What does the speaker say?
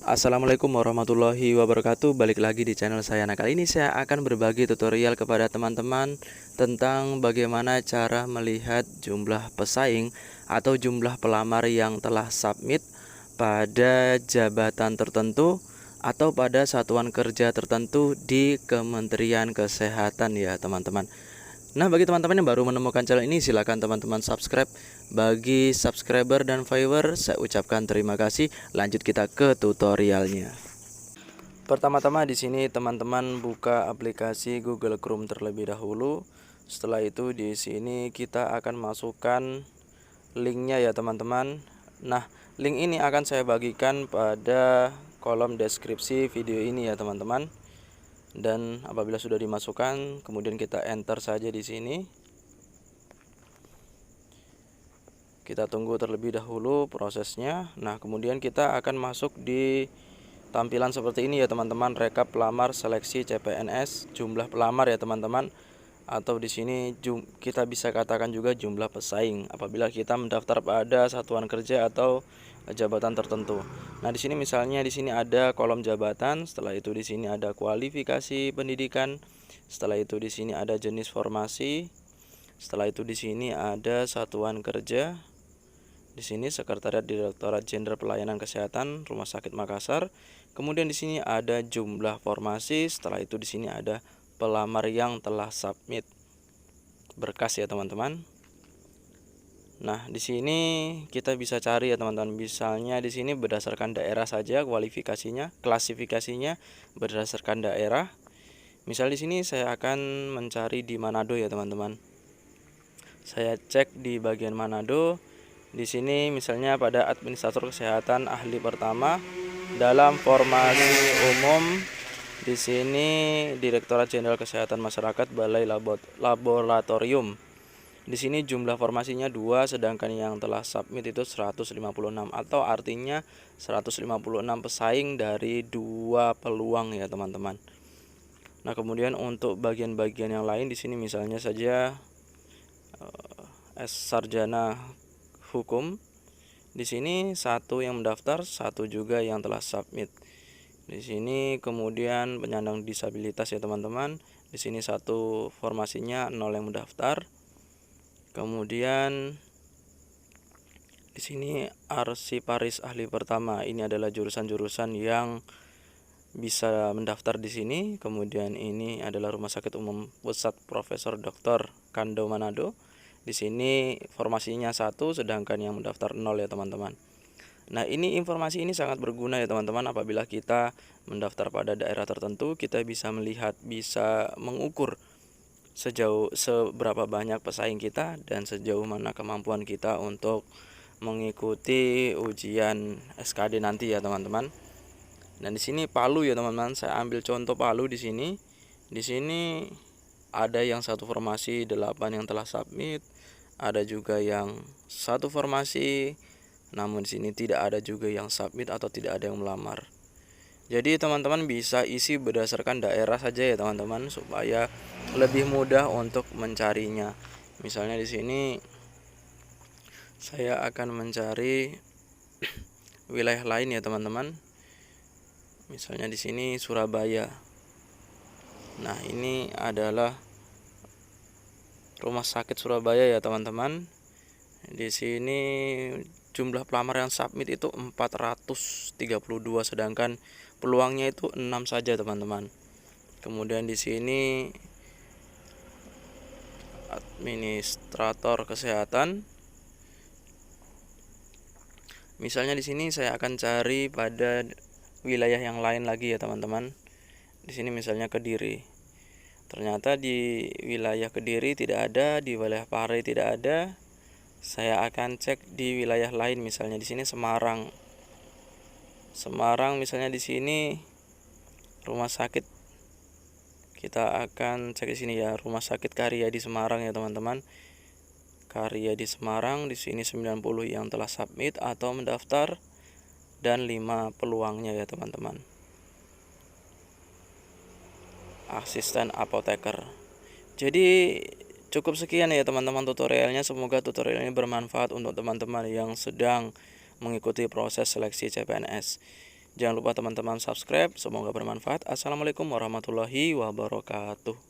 Assalamualaikum warahmatullahi wabarakatuh. Balik lagi di channel saya. Nah, kali ini saya akan berbagi tutorial kepada teman-teman tentang bagaimana cara melihat jumlah pesaing atau jumlah pelamar yang telah submit pada jabatan tertentu atau pada satuan kerja tertentu di Kementerian Kesehatan ya teman-teman. Nah, bagi teman-teman yang baru menemukan channel ini, silakan teman-teman subscribe. Bagi subscriber dan viewer, saya ucapkan terima kasih. Lanjut kita ke tutorialnya. Pertama-tama di sini teman-teman buka aplikasi Google Chrome terlebih dahulu. Setelah itu di sini kita akan masukkan linknya ya teman-teman. Nah, link ini akan saya bagikan pada kolom deskripsi video ini ya teman-teman. Dan apabila sudah dimasukkan, kemudian kita enter saja di sini. Kita tunggu terlebih dahulu prosesnya. Nah, kemudian kita akan masuk di tampilan seperti ini ya teman-teman, rekap pelamar seleksi CPNS, jumlah pelamar ya teman-teman. Atau di sini kita bisa katakan juga jumlah pesaing apabila kita mendaftar pada satuan kerja atau jabatan tertentu. Nah, di sini misalnya di sini ada kolom jabatan, setelah itu di sini ada kualifikasi pendidikan, setelah itu di sini ada jenis formasi, setelah itu di sini ada satuan kerja. Di sini Sekretariat Direktorat Jenderal Pelayanan Kesehatan Rumah Sakit Makassar. Kemudian di sini ada jumlah formasi, setelah itu di sini ada pelamar yang telah submit berkas ya teman-teman. Nah, di sini kita bisa cari ya teman-teman. Misalnya di sini berdasarkan daerah saja kualifikasinya, klasifikasinya berdasarkan daerah. Misal di sini saya akan mencari di Manado ya teman-teman. Saya cek di bagian Manado. Di sini misalnya pada administrator kesehatan ahli pertama dalam formasi umum. Di sini Direktorat Jenderal Kesehatan Masyarakat Balai Laboratorium. Di sini jumlah formasinya 2, sedangkan yang telah submit itu 156, atau artinya 156 pesaing dari 2 peluang ya teman-teman. Nah, kemudian untuk bagian-bagian yang lain di sini misalnya saja sarjana hukum. Di sini 1 yang mendaftar, 1 juga yang telah submit. Di sini kemudian penyandang disabilitas ya teman-teman. Di sini 1 formasinya, 0 yang mendaftar. Kemudian di sini arsiparis ahli pertama, ini adalah jurusan-jurusan yang bisa mendaftar di sini. Kemudian ini adalah Rumah Sakit Umum Pusat Profesor Dr. Kando Manado. Di sini formasinya 1, sedangkan yang mendaftar 0 ya teman-teman. Nah, informasi ini sangat berguna ya teman-teman. Apabila kita mendaftar pada daerah tertentu, kita bisa melihat, bisa mengukur seberapa banyak pesaing kita dan sejauh mana kemampuan kita untuk mengikuti ujian SKD nanti ya teman-teman. Dan di sini Palu ya teman-teman, saya ambil contoh Palu di sini. Di sini ada yang 1 formasi 8 yang telah submit, ada juga yang 1 formasi, namun di sini tidak ada juga yang submit atau tidak ada yang melamar. Jadi teman-teman bisa isi berdasarkan daerah saja ya teman-teman, supaya lebih mudah untuk mencarinya. Misalnya di sini saya akan mencari wilayah lain ya teman-teman. Misalnya di sini Surabaya. Nah, ini adalah Rumah Sakit Surabaya ya teman-teman. Di sini jumlah pelamar yang submit itu 432, sedangkan peluangnya itu 6 saja teman-teman. Kemudian di sini administrator kesehatan. Misalnya di sini saya akan cari pada wilayah yang lain lagi ya teman-teman. Di sini misalnya Kediri. Ternyata di wilayah Kediri tidak ada, di wilayah Pare tidak ada. Saya akan cek di wilayah lain, misalnya di sini Semarang. Semarang misalnya di sini rumah sakit. Kita akan cek di sini ya, Rumah Sakit Karya di Semarang ya teman-teman. Karya di Semarang, di sini 90 yang telah submit atau mendaftar dan 5 peluangnya ya teman-teman. Asisten apoteker. Jadi cukup sekian ya teman-teman tutorialnya. Semoga tutorial ini bermanfaat untuk teman-teman yang sedang mengikuti proses seleksi CPNS. Jangan lupa teman-teman subscribe, semoga bermanfaat. Assalamualaikum warahmatullahi wabarakatuh.